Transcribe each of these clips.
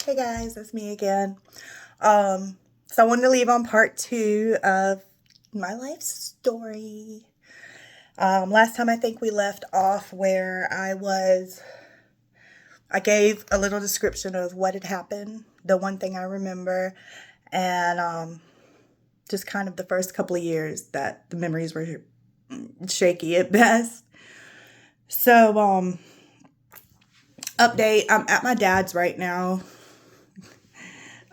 Hey guys, it's me again. So I wanted to leave on part two of my life story. Last time I think we left off where I gave a little description of what had happened, the one thing I remember, and just kind of the first couple of years that the memories were shaky at best. So, update, I'm at my dad's right now.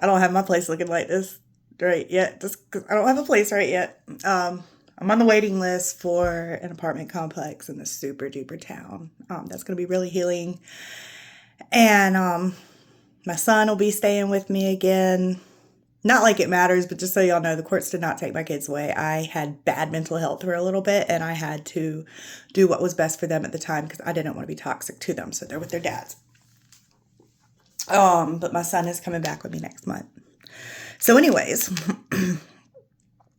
I don't have my place looking like this right yet. Just 'cause I don't have a place right yet. I'm on the waiting list for an apartment complex in this super duper town. That's going to be really healing. And my son will be staying with me again. Not like it matters, but just so y'all know, the courts did not take my kids away. I had bad mental health for a little bit, and I had to do what was best for them at the time because I didn't want to be toxic to them. So they're with their dads. But my son is coming back with me next month. So, anyways,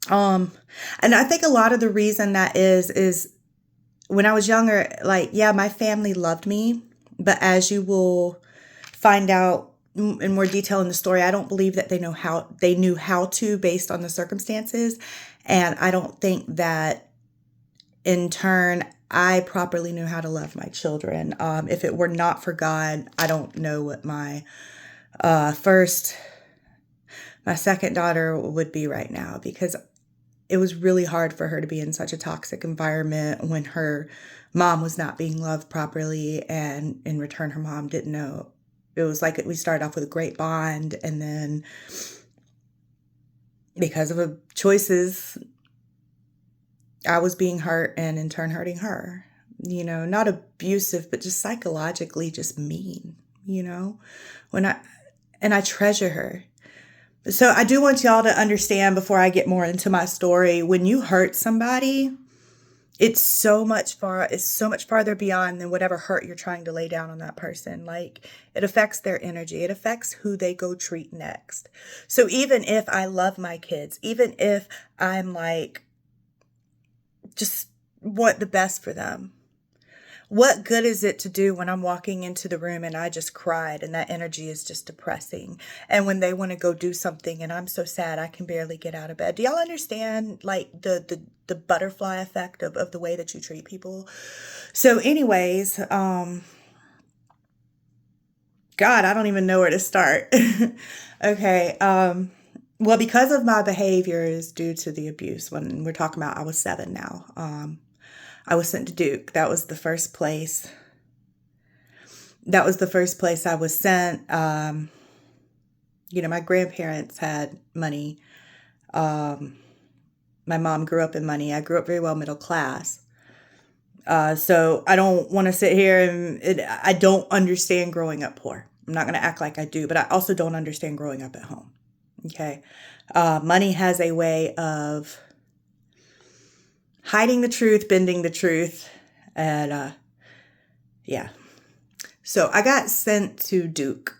Um, and I think a lot of the reason that is when I was younger, like, yeah, my family loved me, but as you will find out in more detail in the story, I don't believe that they knew how to based on the circumstances. And I don't think that in turn, I properly knew how to love my children. If it were not for God, I don't know what first, my second daughter would be right now because it was really hard for her to be in such a toxic environment when her mom was not being loved properly, and in return her mom didn't know. It was like we started off with a great bond, and then because of choices, I was being hurt and in turn hurting her. Not abusive, but just psychologically just mean, when I treasure her. So I do want y'all to understand before I get more into my story, when you hurt somebody, it's so much farther beyond than whatever hurt you're trying to lay down on that person. Like, it affects their energy. It affects who they go treat next. So even if I love my kids, even if I'm like, just want the best for them, what good is it to do when I'm walking into the room and I just cried and that energy is just depressing? And when they want to go do something and I'm so sad I can barely get out of bed. Do y'all understand like the butterfly effect of the way that you treat people? So anyways, God, I don't even know where to start. Okay. Well, because of my behaviors due to the abuse, when we're talking about I was 7 now, I was sent to Duke. That was the first place I was sent. My grandparents had money. Um, my mom grew up in money. I grew up very well middle class. So I don't want to sit here I don't understand growing up poor. I'm not going to act like I do, but I also don't understand growing up at home. Okay. Money has a way of hiding the truth, bending the truth. And yeah. So I got sent to Duke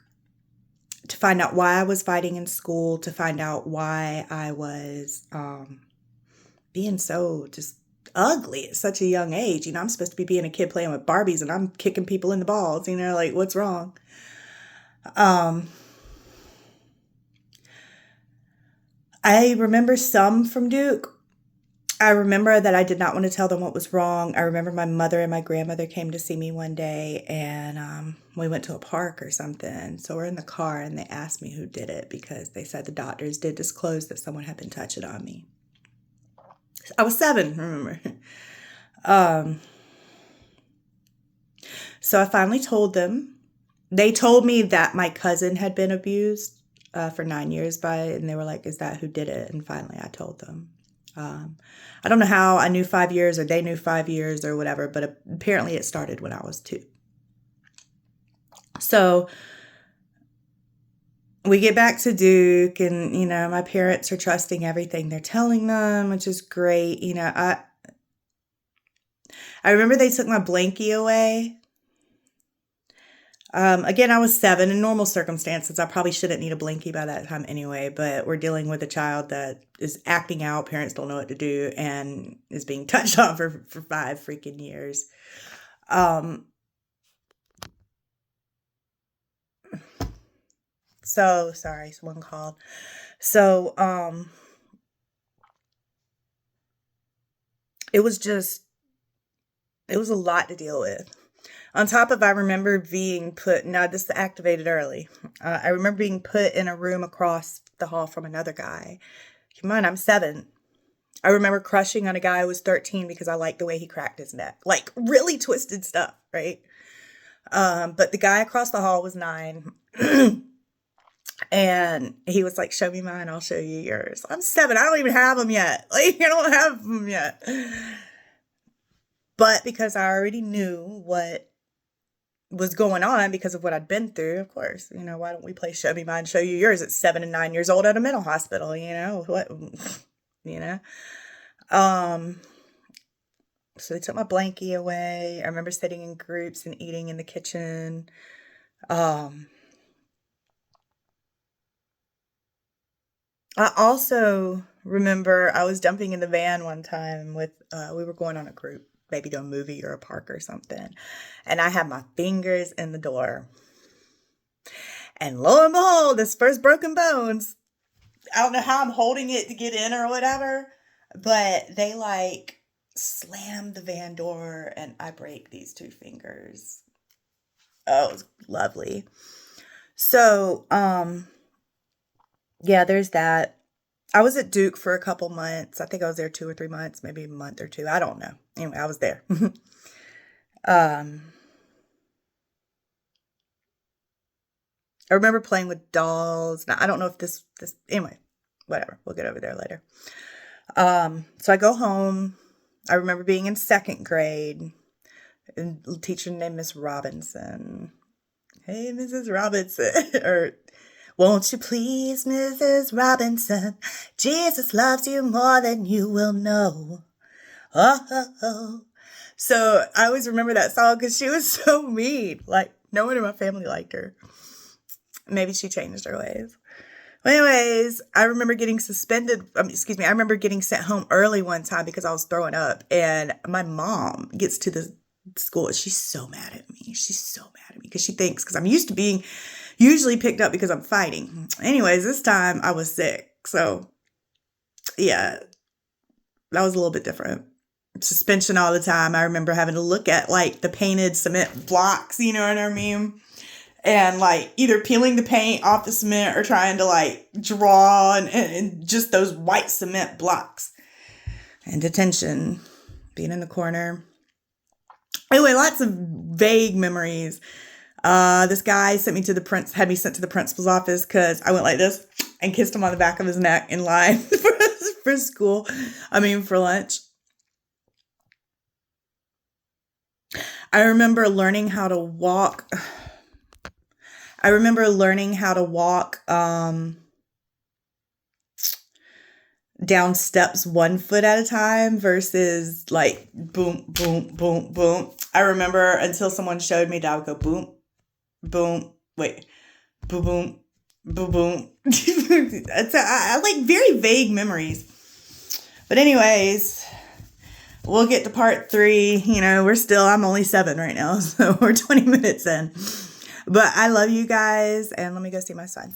to find out why I was fighting in school, to find out why I was being so just ugly at such a young age. I'm supposed to be being a kid playing with Barbies and I'm kicking people in the balls, like what's wrong? Um, I remember some from Duke. I remember that I did not want to tell them what was wrong. I remember my mother and my grandmother came to see me one day and we went to a park or something. So we're in the car and they asked me who did it because they said the doctors did disclose that someone had been touching on me. I was 7, remember. Um, so I finally told them. They told me that my cousin had been abused for 9 years and they were like, is that who did it? And finally I told them. I don't know how I knew 5 years or they knew 5 years or whatever, but apparently it started when I was 2. So we get back to Duke and, my parents are trusting everything they're telling them, which is great. I remember they took my blankie away. Again, I was 7. In normal circumstances, I probably shouldn't need a blankie by that time anyway, but we're dealing with a child that is acting out, parents don't know what to do, and is being touched on for 5 freaking years. So sorry, someone called. So, it was just, it was a lot to deal with. On top of, I remember being put, now this activated early. I remember being put in a room across the hall from another guy. Keep in mind, I'm 7. I remember crushing on a guy who was 13 because I liked the way he cracked his neck. Like, really twisted stuff, right? But the guy across the hall was 9. And he was like, show me mine, I'll show you yours. I'm 7. I don't even have them yet. Like, I don't have them yet. But because I already knew what was going on because of what I'd been through, of course, why don't we play show me mine, show you yours at 7 and 9 years old at a mental hospital, what, you know? So they took my blankie away. I remember sitting in groups and eating in the kitchen. I also remember I was jumping in the van one time with, we were going on a group, maybe to a movie or a park or something. And I had my fingers in the door. And lo and behold, this first broken bones. I don't know how I'm holding it to get in or whatever, but they like slammed the van door and I break these 2 fingers. Oh, it was lovely. So, yeah, there's that. I was at Duke for a couple months. I think I was there 2 or 3 months, maybe a month or 2. I don't know. Anyway, I was there. I remember playing with dolls. Now, I don't know if this, anyway, whatever. We'll get over there later. So I go home. I remember being in 2nd grade. And a teacher named Miss Robinson. Hey, Mrs. Robinson. Or, won't you please, Mrs. Robinson? Jesus loves you more than you will know. Oh, oh, oh. So I always remember that song because she was so mean. Like, no one in my family liked her. Maybe she changed her ways. Well, anyways, I remember getting I remember getting sent home early one time because I was throwing up. And my mom gets to the school. She's so mad at me. She's so mad at me because she thinks, because I'm used to being usually picked up because I'm fighting. Anyways, this time I was sick. So, yeah, that was a little bit different. Suspension all the time. I remember having to look at like the painted cement blocks, you know what I mean? And like either peeling the paint off the cement or trying to like draw and just those white cement blocks. And detention, being in the corner. Anyway, lots of vague memories. This guy had me sent to the principal's office because I went like this and kissed him on the back of his neck in line for school. For lunch. I remember learning how to walk. Down steps 1 foot at a time versus like boom, boom, boom, boom. I remember until someone showed me that I would go boom, boom, wait, boom, boom, boom, boom. I like very vague memories. But anyways, we'll get to part 3. I'm only 7 right now, so we're 20 minutes in. But I love you guys, and let me go see my son.